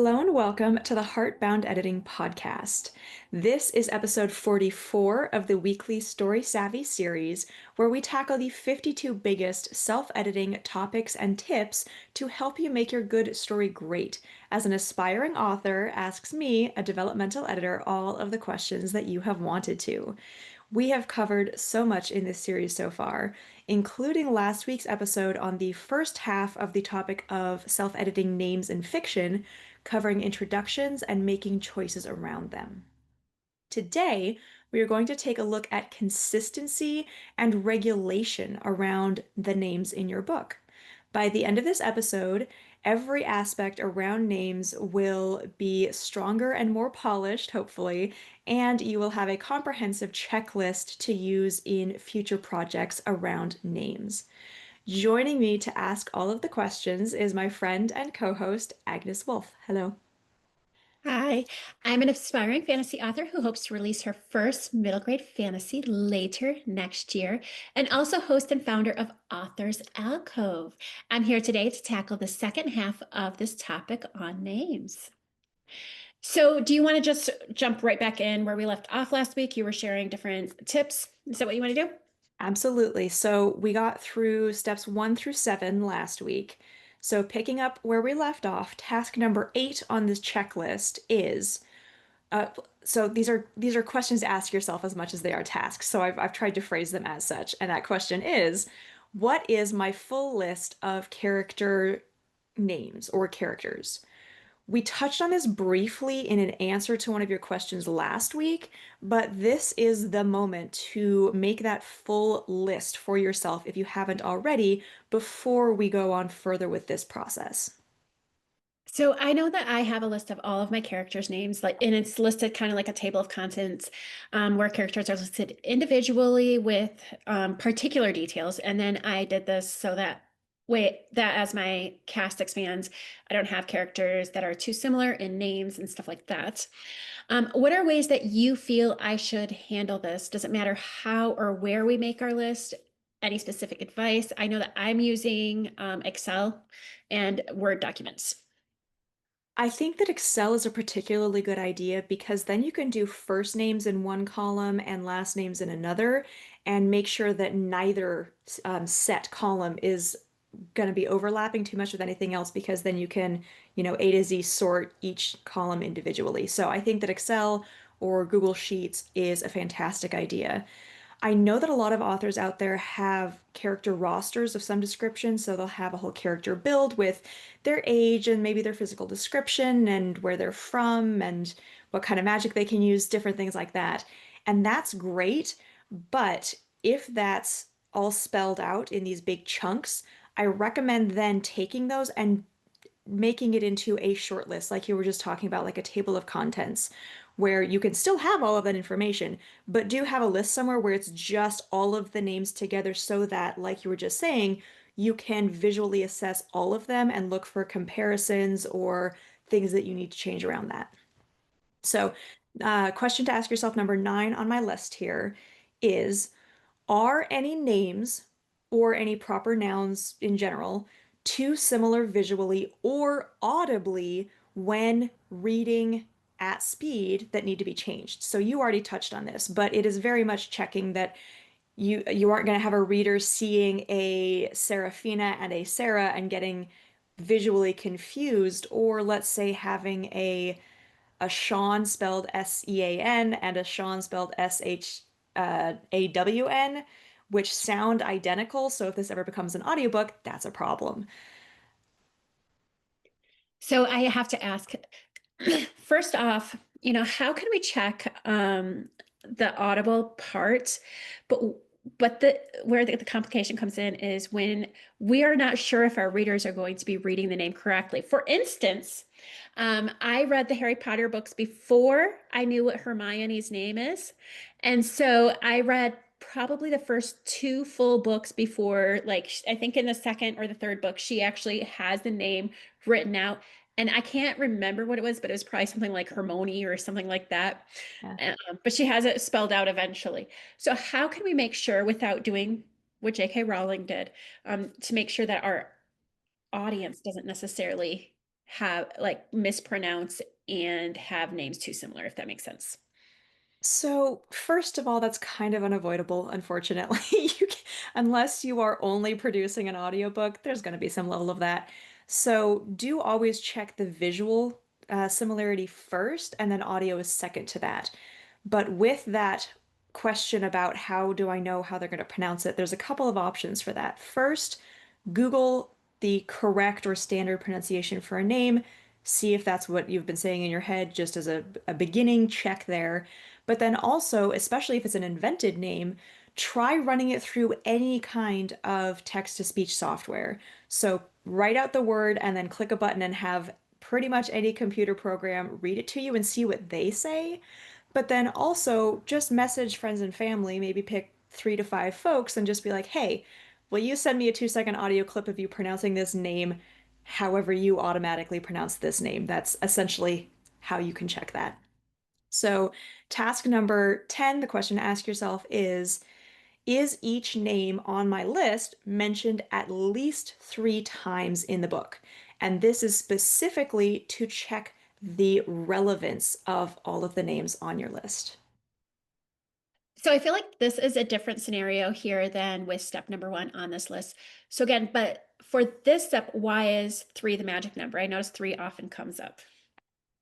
Hello and welcome to the Heartbound Editing Podcast. This is episode 44 of the weekly Story Savvy series, where we tackle the 52 biggest self-editing topics and tips to help you make your good story great, as an aspiring author asks me, a developmental editor, all of the questions that you have wanted to. We have covered so much in this series so far, including last week's episode on the first half of the topic of self-editing names in fiction, covering introductions and making choices around them. Today, we are going to take a look at consistency and regulation around the names in your book. By the end of this episode, every aspect around names will be stronger and more polished, hopefully, and you will have a comprehensive checklist to use in future projects around names. Joining me to ask all of the questions is my friend and co-host, Agnes Wolfe. Hello. Hi, I'm an aspiring fantasy author who hopes to release her first middle grade fantasy later next year, and also host and founder of Authors Alcove. I'm here today to tackle the second half of this topic on names. So, do you want to just jump right back in where we left off last week? You were sharing different tips. Is that what you want to do? Absolutely. So we got through steps 1 through 7 last week. So picking up where we left off, task number 8 on this checklist is uh, so these are questions to ask yourself as much as they are tasks. So I've tried to phrase them as such. And that question is, what is my full list of character names or characters? We touched on this briefly in an answer to one of your questions last week, but this is the moment to make that full list for yourself if you haven't already before we go on further with this process. So I know that I have a list of all of my characters' names, like, and it's listed kind of like a table of contents, where characters are listed individually with particular details. And then I did this so that way that as my cast expands, I don't have characters that are too similar in names and stuff like that. What are ways that you feel I should handle this? Does it matter how or where we make our list? Any specific advice? I know that I'm using Excel and Word documents. I think that Excel is a particularly good idea because then you can do first names in one column and last names in another and make sure that neither set column is going to be overlapping too much with anything else because then you can, A to Z sort each column individually. So I think that Excel or Google Sheets is a fantastic idea. I know that a lot of authors out there have character rosters of some description, so they'll have a whole character build with their age and maybe their physical description and where they're from and what kind of magic they can use, different things like that. And that's great, but if that's all spelled out in these big chunks, I recommend then taking those and making it into a short list, like you were just talking about, like a table of contents, where you can still have all of that information, but do have a list somewhere where it's just all of the names together so that, like you were just saying, you can visually assess all of them and look for comparisons or things that you need to change around that. So, question to ask yourself, number 9 on my list here is, are any names or any proper nouns in general too similar visually or audibly when reading at speed that need to be changed? So you already touched on this, but it is very much checking that you aren't going to have a reader seeing a Serafina and a Sarah and getting visually confused, or let's say having a Sean spelled Sean and a Sean spelled Shawn, which sound identical. So if this ever becomes an audiobook, that's a problem. So I have to ask, first off, how can we check the audible part? But the where the complication comes in is when we are not sure if our readers are going to be reading the name correctly. For instance, I read the Harry Potter books before I knew what Hermione's name is. And so I read probably the first two full books before, like, I think in the second or the third book, she actually has the name written out. And I can't remember what it was, but it was probably something like Hermione or something like that. Yeah. But she has it spelled out eventually. So how can we make sure without doing what J.K. Rowling did, to make sure that our audience doesn't necessarily have like mispronounce and have names too similar, if that makes sense. So, first of all, that's kind of unavoidable, unfortunately. Unless you are only producing an audiobook, there's going to be some level of that. So, do always check the visual similarity first, and then audio is second to that. But with that question about how do I know how they're going to pronounce it, there's a couple of options for that. First, Google the correct or standard pronunciation for a name. See if that's what you've been saying in your head, just as a beginning check there. But then also, especially if it's an invented name, try running it through any kind of text-to-speech software. So write out the word and then click a button and have pretty much any computer program read it to you and see what they say. But then also just message friends and family, maybe pick 3 to 5 folks and just be like, hey, will you send me a 2-second audio clip of you pronouncing this name however you automatically pronounce this name? That's essentially how you can check that. So, task number 10, the question to ask yourself is each name on my list mentioned at least 3 times in the book? And this is specifically to check the relevance of all of the names on your list. So I feel like this is a different scenario here than with step number one on this list. So again, but for this step, why is three the magic number? I notice three often comes up.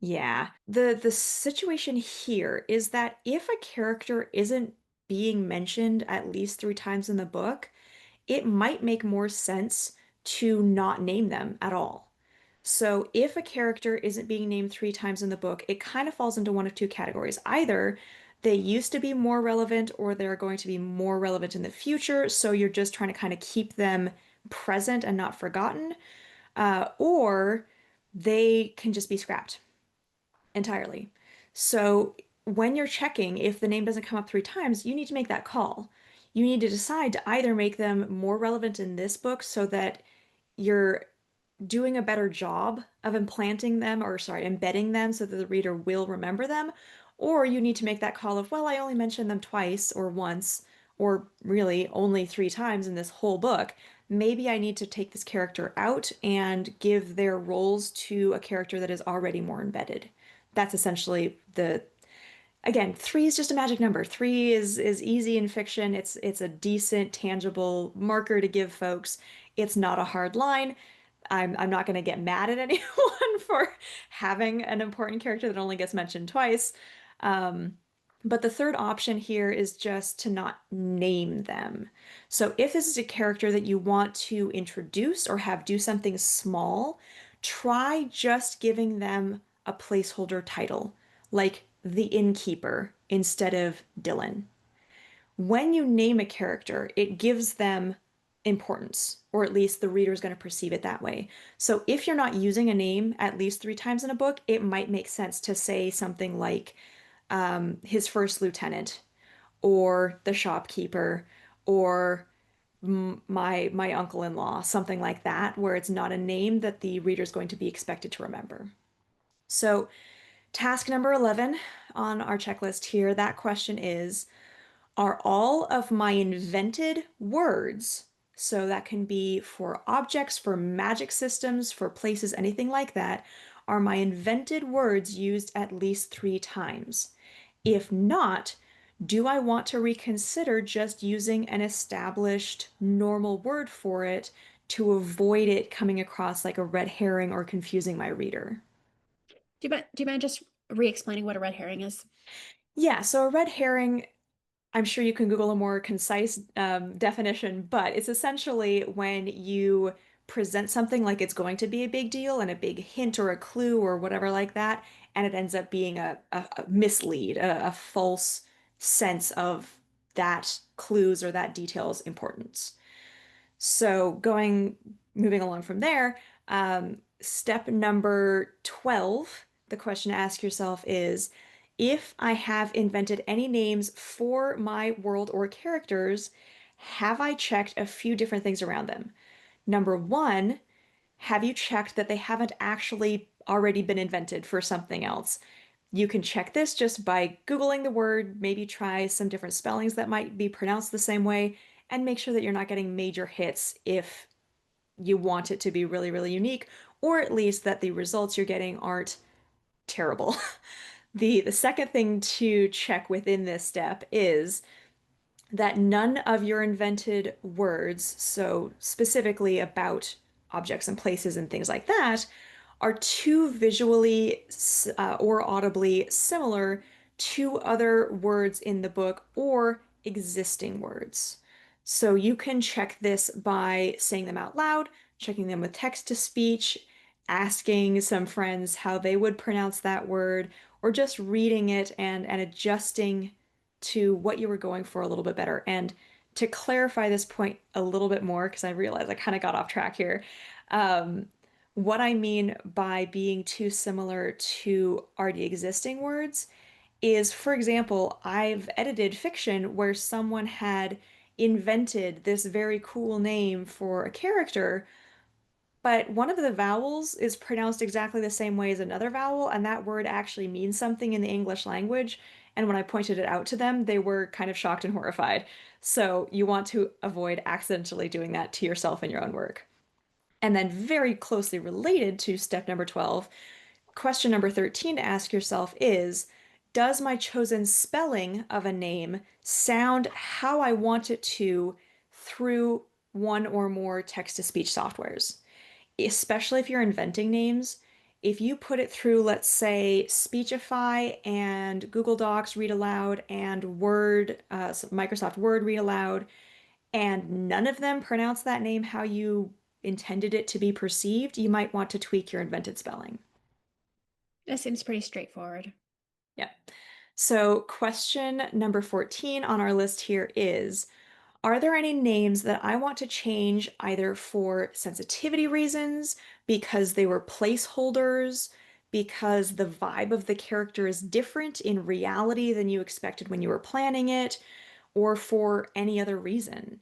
Yeah. The situation here is that if a character isn't being mentioned at least 3 times in the book, it might make more sense to not name them at all. So if a character isn't being named 3 times in the book, it kind of falls into one of two categories. Either they used to be more relevant or they're going to be more relevant in the future, so you're just trying to kind of keep them present and not forgotten, or they can just be scrapped entirely. So when you're checking, if the name doesn't come up 3 times, you need to make that call. You need to decide to either make them more relevant in this book so that you're doing a better job of implanting them, or sorry, embedding them so that the reader will remember them, or you need to make that call of, well, I only mentioned them twice or once, or really only 3 times in this whole book. Maybe I need to take this character out and give their roles to a character that is already more embedded. That's essentially the again, 3 is just a magic number. 3 is easy in fiction. It's a decent, tangible marker to give folks. It's not a hard line. I'm not going to get mad at anyone for having an important character that only gets mentioned twice. Um, but the third option here is just to not name them. So if this is a character that you want to introduce or have do something small, try just giving them a placeholder title, like the innkeeper instead of Dylan. When you name a character, it gives them importance, or at least the reader is going to perceive it that way. So if you're not using a name at least 3 times in a book, it might make sense to say something like his first lieutenant, or the shopkeeper, or my uncle-in-law, something like that, where it's not a name that the reader is going to be expected to remember. So task number 11 on our checklist here, that question is, are all of my invented words, so that can be for objects, for magic systems, for places, anything like that, are my invented words used at least 3 times? If not, do I want to reconsider just using an established normal word for it to avoid it coming across like a red herring or confusing my reader? Do you mind just re-explaining what a red herring is? Yeah, so a red herring, I'm sure you can Google a more concise definition, but it's essentially when you present something like it's going to be a big deal and a big hint or a clue or whatever like that, and it ends up being a mislead, a false sense of that clues or that detail's importance. So moving along from there, step number 12, the question to ask yourself is, if I have invented any names for my world or characters, have I checked a few different things around them? Number one, have you checked that they haven't actually already been invented for something else? You can check this just by Googling the word, maybe try some different spellings that might be pronounced the same way, and make sure that you're not getting major hits if you want it to be really, really unique, or at least that the results you're getting aren't terrible. The second thing to check within this step is that none of your invented words, so specifically about objects and places and things like that, are too visually or audibly similar to other words in the book or existing words. So you can check this by saying them out loud, checking them with text to speech, asking some friends how they would pronounce that word, or just reading it and adjusting to what you were going for a little bit better. And to clarify this point a little bit more, because I realized I kind of got off track here, um, what I mean by being too similar to already existing words is, for example, I've edited fiction where someone had invented this very cool name for a character, but one of the vowels is pronounced exactly the same way as another vowel, and that word actually means something in the English language. And when I pointed it out to them, they were kind of shocked and horrified. So you want to avoid accidentally doing that to yourself in your own work. And then, very closely related to step number 12, question number 13 to ask yourself is, does my chosen spelling of a name sound how I want it to through one or more text-to-speech softwares? Especially if you're inventing names, if you put it through, let's say, Speechify and Google Docs read aloud and Word, so Microsoft Word read aloud, and none of them pronounce that name how you intended it to be perceived, you might want to tweak your invented spelling. That seems pretty straightforward. Yeah. So, question number 14 on our list here is, are there any names that I want to change either for sensitivity reasons, because they were placeholders, because the vibe of the character is different in reality than you expected when you were planning it, or for any other reason?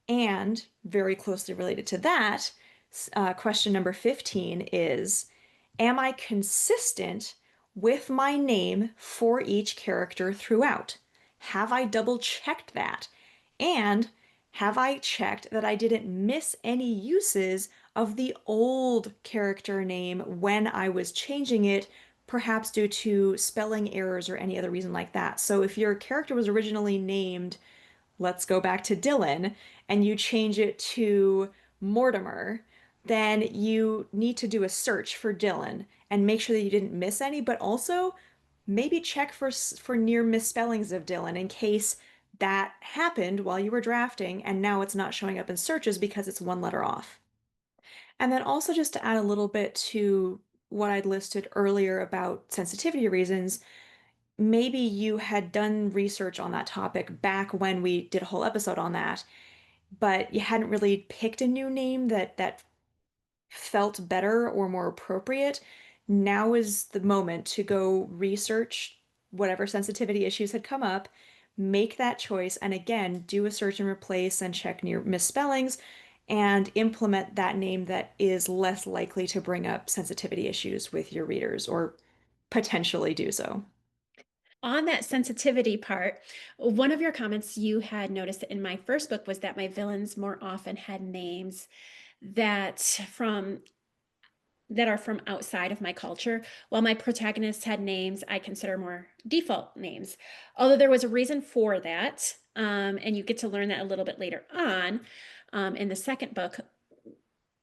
And very closely related to that, question number 15 is, am I consistent with my name for each character throughout? Have I double checked that? And have I checked that I didn't miss any uses of the old character name when I was changing it, perhaps due to spelling errors or any other reason like that? So if your character was originally named, let's go back to Dylan, and you change it to Mortimer, then you need to do a search for Dylan and make sure that you didn't miss any, but also maybe check for near misspellings of Dylan in case that happened while you were drafting and now it's not showing up in searches because it's one letter off. And then also just to add a little bit to what I'd listed earlier about sensitivity reasons, maybe you had done research on that topic back when we did a whole episode on that, but you hadn't really picked a new name that felt better or more appropriate. Now is the moment to go research whatever sensitivity issues had come up, make that choice, and again, do a search and replace and check near misspellings and implement that name that is less likely to bring up sensitivity issues with your readers or potentially do so. On that sensitivity part, one of your comments you had noticed in my first book was that my villains more often had names that from that are from outside of my culture, while my protagonists had names I consider more default names. Although there was a reason for that, and you get to learn that a little bit later on in the second book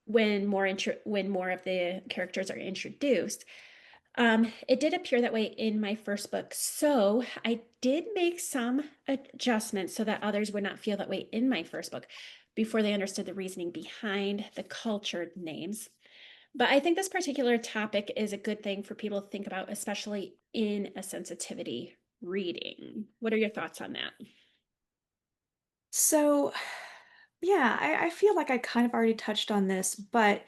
when more of the characters are introduced. It did appear that way in my first book, so I did make some adjustments so that others would not feel that way in my first book before they understood the reasoning behind the cultured names. But I think this particular topic is a good thing for people to think about, especially in a sensitivity reading. What are your thoughts on that? So, yeah, I feel like I kind of already touched on this, but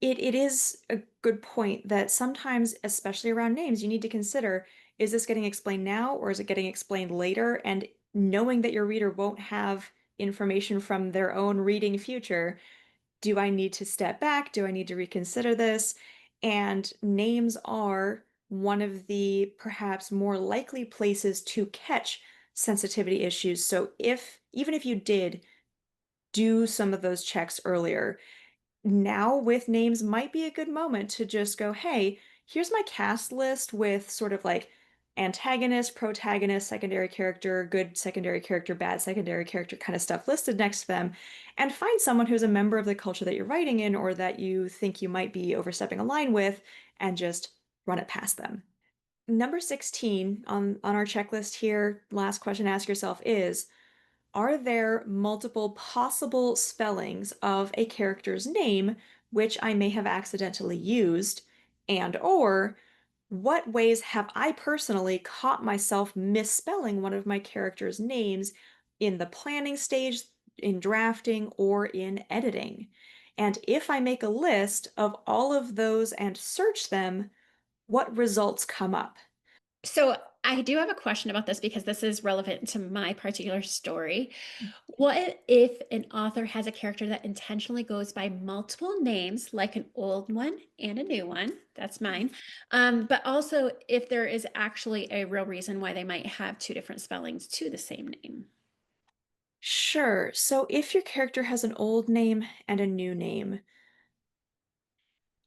it is a good point that sometimes, especially around names, you need to consider, is this getting explained now or is it getting explained later? And knowing that your reader won't have information from their own reading future, do I need to step back? Do I need to reconsider this? And names are one of the perhaps more likely places to catch sensitivity issues. So if even if you did do some of those checks earlier, Now with names might be a good moment to just go, hey, here's my cast list with sort of like antagonist, protagonist, secondary character, good secondary character, bad secondary character kind of stuff listed next to them, and find someone who's a member of the culture that you're writing in or that you think you might be overstepping a line with, and just run it past them. Number 16 on our checklist here, last question to ask yourself is, are there multiple possible spellings of a character's name which I may have accidentally used? And or what ways have I personally caught myself misspelling one of my character's names in the planning stage, in drafting, or in editing? And if I make a list of all of those and search them, what results come up? So I do have a question about this because this is relevant to my particular story. What if an author has a character that intentionally goes by multiple names, like an old one and a new one? That's mine. But also if there is actually a real reason why they might have two different spellings to the same name. Sure. So if your character has an old name and a new name,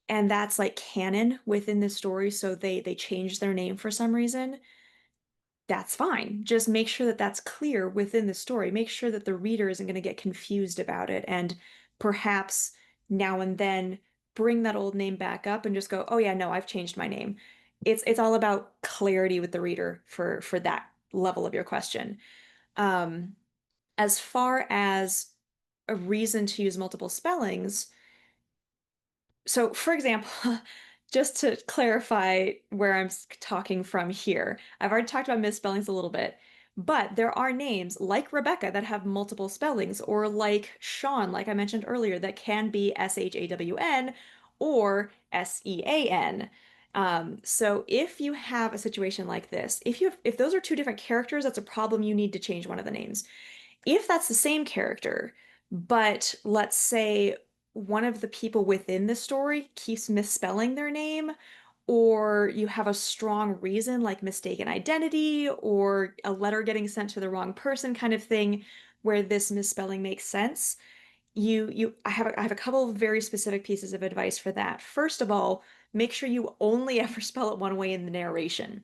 and that's like canon within the story, so they change their name for some reason, that's fine. Just make sure that that's clear within the story. Make sure that the reader isn't going to get confused about it, and perhaps now and then bring that old name back up and just go, "Oh yeah, no, I've changed my name." It's all about clarity with the reader for that level of your question. Um, as far as a reason to use multiple spellings, so, for example, just to clarify where I'm talking from here, I've already talked about misspellings a little bit, but there are names like Rebecca that have multiple spellings, or like Sean, like I mentioned earlier, that can be Shawn or Sean. So if you have a situation like this, if those are two different characters, that's a problem. You need to change one of the names. If that's the same character, but let's say one of the people within the story keeps misspelling their name, or you have a strong reason like mistaken identity or a letter getting sent to the wrong person kind of thing where this misspelling makes sense, I have a couple of very specific pieces of advice for that. First of all, make sure you only ever spell it one way in the narration.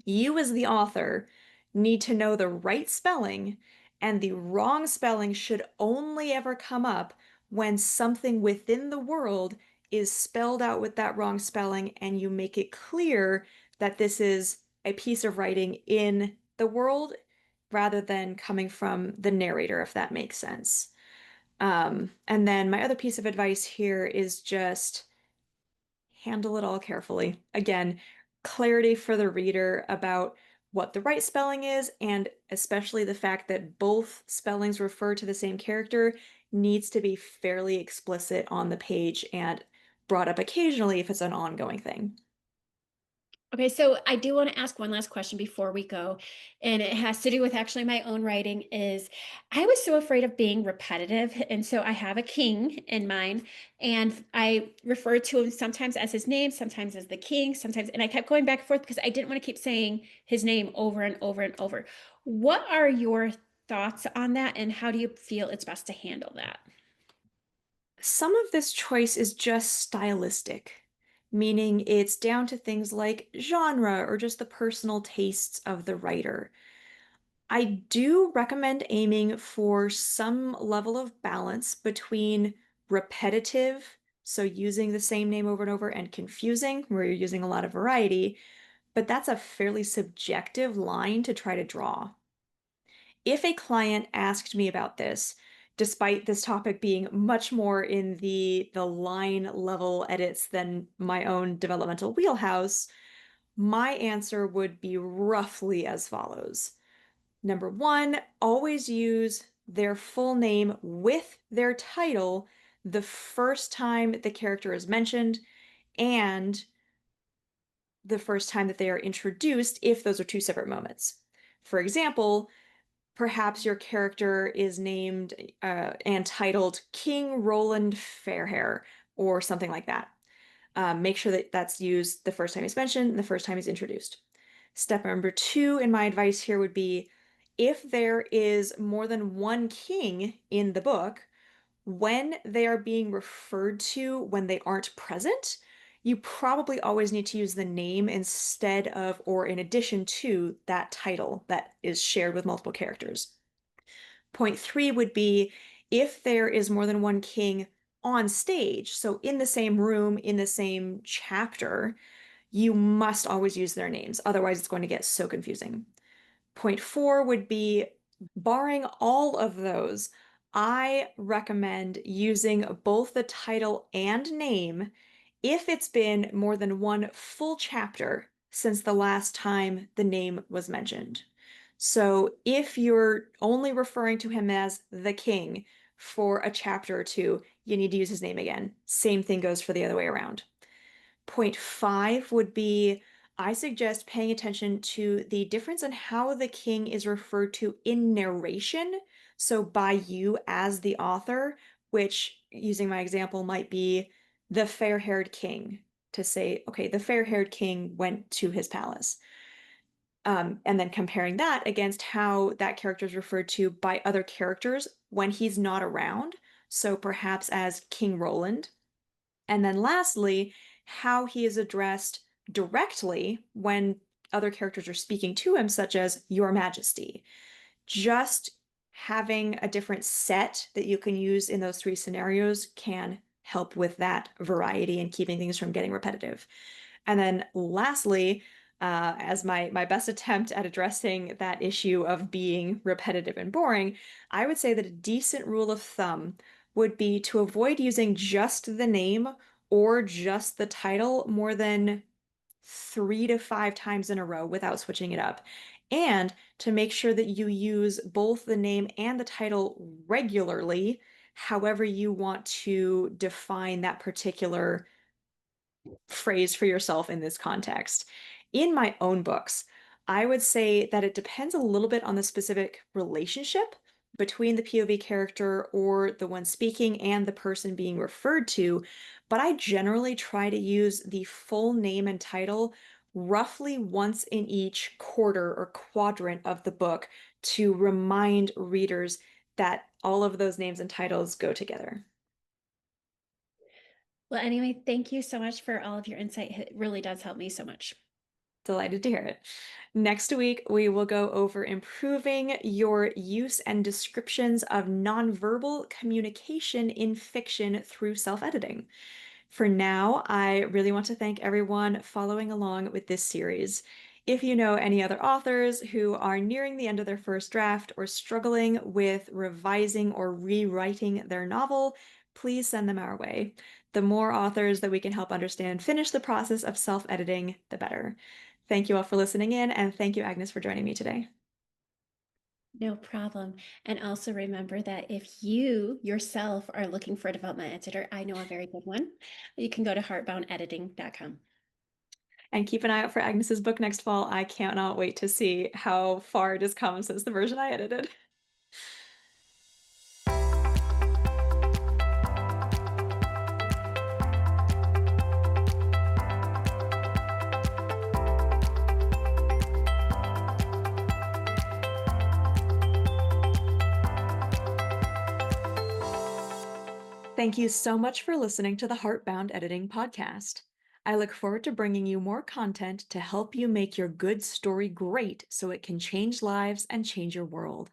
You, as the author, need to know the right spelling, and the wrong spelling should only ever come up when something within the world is spelled out with that wrong spelling, and you make it clear that this is a piece of writing in the world rather than coming from the narrator, if that makes sense. And then my other piece of advice here is just handle it all carefully. Again, clarity for the reader about what the right spelling is, and especially the fact that both spellings refer to the same character needs to be fairly explicit on the page and brought up occasionally if it's an ongoing thing. Okay, so I do want to ask one last question before we go, and it has to do with actually my own writing. Is I was so afraid of being repetitive, and so I have a king in mind, and I refer to him sometimes as his name, sometimes as the king, sometimes, and I kept going back and forth because I didn't want to keep saying his name over and over and over. What are your thoughts on that, and how do you feel it's best to handle that? Some of this choice is just stylistic, meaning it's down to things like genre or just the personal tastes of the writer. I do recommend aiming for some level of balance between repetitive, so using the same name over and over, and confusing, where you're using a lot of variety, but that's a fairly subjective line to try to draw. If a client asked me about this, despite this topic being much more in the line level edits than my own developmental wheelhouse, my answer would be roughly as follows. Number one, always use their full name with their title the first time the character is mentioned and the first time that they are introduced, if those are two separate moments. For example, perhaps your character is named and titled King Roland Fairhair or something like that. Make sure that that's used the first time he's mentioned and the first time he's introduced. Step number two in my advice here would be if there is more than one king in the book, When they are being referred to when they aren't present, you probably always need to use the name instead of or in addition to that title that is shared with multiple characters. Point three would be if there is more than one king on stage, so in the same room, in the same chapter, you must always use their names. Otherwise, it's going to get so confusing. Point four would be barring all of those, I recommend using both the title and name if it's been more than one full chapter since the last time the name was mentioned. So if you're only referring to him as the king for a chapter or two, you need to use his name again. Same thing goes for the other way around. Point five would be I suggest paying attention to the difference in how the king is referred to in narration. So by you as the author, which using my example might be the fair-haired king to say, okay, the fair-haired king went to his palace. And then comparing that against how that character is referred to by other characters when he's not around. So perhaps as King Roland, and then lastly, how he is addressed directly when other characters are speaking to him, such as Your Majesty. Just having a different set that you can use in those three scenarios can help with that variety and keeping things from getting repetitive. And then lastly, as my best attempt at addressing that issue of being repetitive and boring, I would say that a decent rule of thumb would be to avoid using just the name or just the title more than 3 to 5 times in a row without switching it up. And to make sure that you use both the name and the title regularly, however you want to define that particular phrase for yourself in this context. In my own books, I would say that it depends a little bit on the specific relationship between the POV character or the one speaking and the person being referred to, but I generally try to use the full name and title roughly once in each quarter or quadrant of the book to remind readers that all of those names and titles go together. Well, anyway, thank you so much for all of your insight. It really does help me so much. Delighted to hear it. Next week, we will go over improving your use and descriptions of nonverbal communication in fiction through self-editing. For now, I really want to thank everyone following along with this series. If you know any other authors who are nearing the end of their first draft or struggling with revising or rewriting their novel, please send them our way. The more authors that we can help understand finish the process of self-editing, the better. Thank you all for listening in, and thank you, Agnes, for joining me today. No problem. And also remember that if you yourself are looking for a development editor, I know a very good one. You can go to heartboundediting.com. And keep an eye out for Agnes's book next fall. I cannot wait to see how far it has come since the version I edited. Thank you so much for listening to the Heartbound Editing Podcast. I look forward to bringing you more content to help you make your good story great so it can change lives and change your world.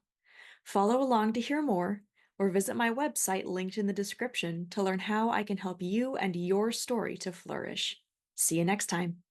Follow along to hear more, or visit my website linked in the description to learn how I can help you and your story to flourish. See you next time.